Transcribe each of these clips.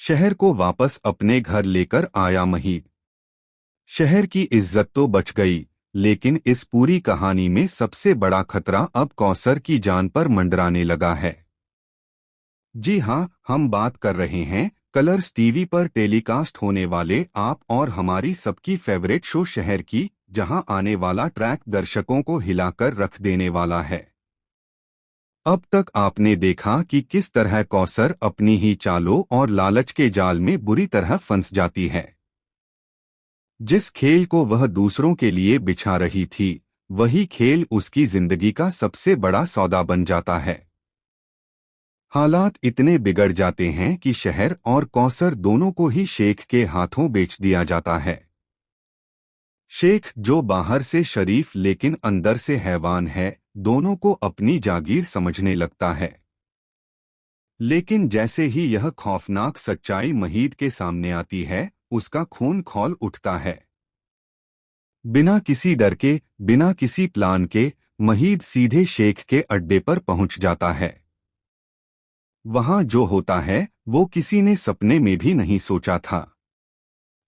शहर को वापस अपने घर लेकर आया महीद। शहर की इज्जत तो बच गई, लेकिन इस पूरी कहानी में सबसे बड़ा खतरा अब कौसर की जान पर मंडराने लगा है। जी हाँ, हम बात कर रहे हैं कलर्स टीवी पर टेलीकास्ट होने वाले आप और हमारी सबकी फेवरेट शो शहर की, जहां आने वाला ट्रैक दर्शकों को हिलाकर रख देने वाला है। अब तक आपने देखा कि किस तरह कौसर अपनी ही चालों और लालच के जाल में बुरी तरह फंस जाती है। जिस खेल को वह दूसरों के लिए बिछा रही थी, वही खेल उसकी जिंदगी का सबसे बड़ा सौदा बन जाता है। हालात इतने बिगड़ जाते हैं कि शहर और कौसर दोनों को ही शेख के हाथों बेच दिया जाता है। शेख, जो बाहर से शरीफ लेकिन अंदर से हैवान है, दोनों को अपनी जागीर समझने लगता है। लेकिन जैसे ही यह खौफनाक सच्चाई महीद के सामने आती है, उसका खून खौल उठता है। बिना किसी डर के, बिना किसी प्लान के, महीद सीधे शेख के अड्डे पर पहुंच जाता है। वहां जो होता है वो किसी ने सपने में भी नहीं सोचा था।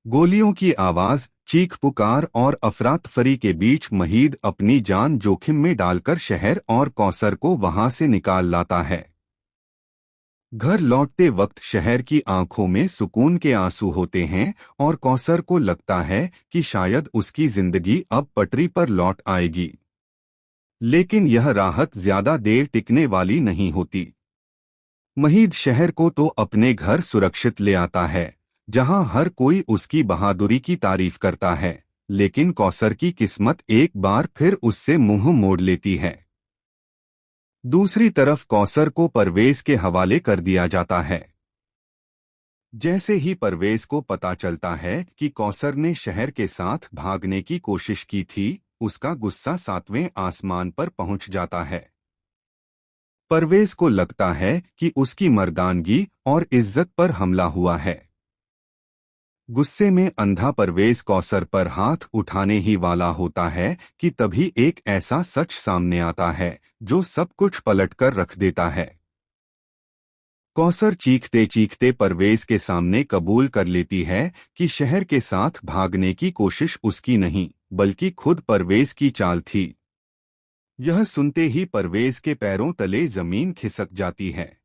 गोलियों की आवाज, चीख पुकार और अफरातफरी के बीच महीद अपनी जान जोखिम में डालकर शहर और कौसर को वहां से निकाल लाता है। घर लौटते वक्त शहर की आंखों में सुकून के आंसू होते हैं और कौसर को लगता है कि शायद उसकी जिंदगी अब पटरी पर लौट आएगी। लेकिन यह राहत ज्यादा देर टिकने वाली नहीं होती। महीद शहर को तो अपने घर सुरक्षित ले आता है, जहां हर कोई उसकी बहादुरी की तारीफ करता है, लेकिन कौसर की किस्मत एक बार फिर उससे मुंह मोड़ लेती है। दूसरी तरफ कौसर को परवेज के हवाले कर दिया जाता है। जैसे ही परवेज को पता चलता है कि कौसर ने शहर के साथ भागने की कोशिश की थी, उसका गुस्सा 7वें आसमान पर पहुंच जाता है। परवेज को लगता है कि उसकी मर्दानगी और इज्जत पर हमला हुआ है। गुस्से में अंधा परवेज कौसर पर हाथ उठाने ही वाला होता है कि तभी एक ऐसा सच सामने आता है जो सब कुछ पलटकर रख देता है। कौसर चीखते चीखते परवेज के सामने कबूल कर लेती है कि शहर के साथ भागने की कोशिश उसकी नहीं, बल्कि खुद परवेज की चाल थी। यह सुनते ही परवेज के पैरों तले जमीन खिसक जाती है।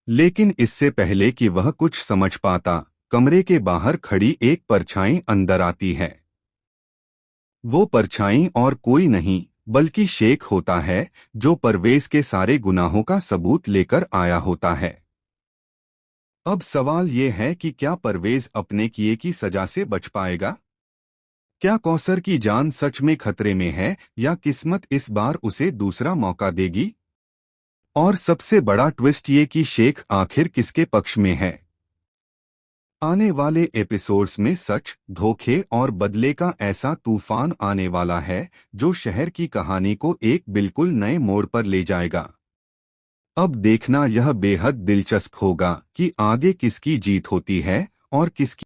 लेकिन इससे पहले कि वह कुछ समझ पाता, कमरे के बाहर खड़ी एक परछाई अंदर आती है। वो परछाई और कोई नहीं बल्कि शेख होता है, जो परवेज के सारे गुनाहों का सबूत लेकर आया होता है। अब सवाल ये है कि क्या परवेज अपने किए की सजा से बच पाएगा? क्या कौसर की जान सच में खतरे में है, या किस्मत इस बार उसे दूसरा मौका देगी? और सबसे बड़ा ट्विस्ट ये कि शेख आखिर किसके पक्ष में है। आने वाले एपिसोड्स में सच, धोखे और बदले का ऐसा तूफान आने वाला है, जो शहर की कहानी को एक बिल्कुल नए मोड़ पर ले जाएगा। अब देखना यह बेहद दिलचस्प होगा कि आगे किसकी जीत होती है और किसकी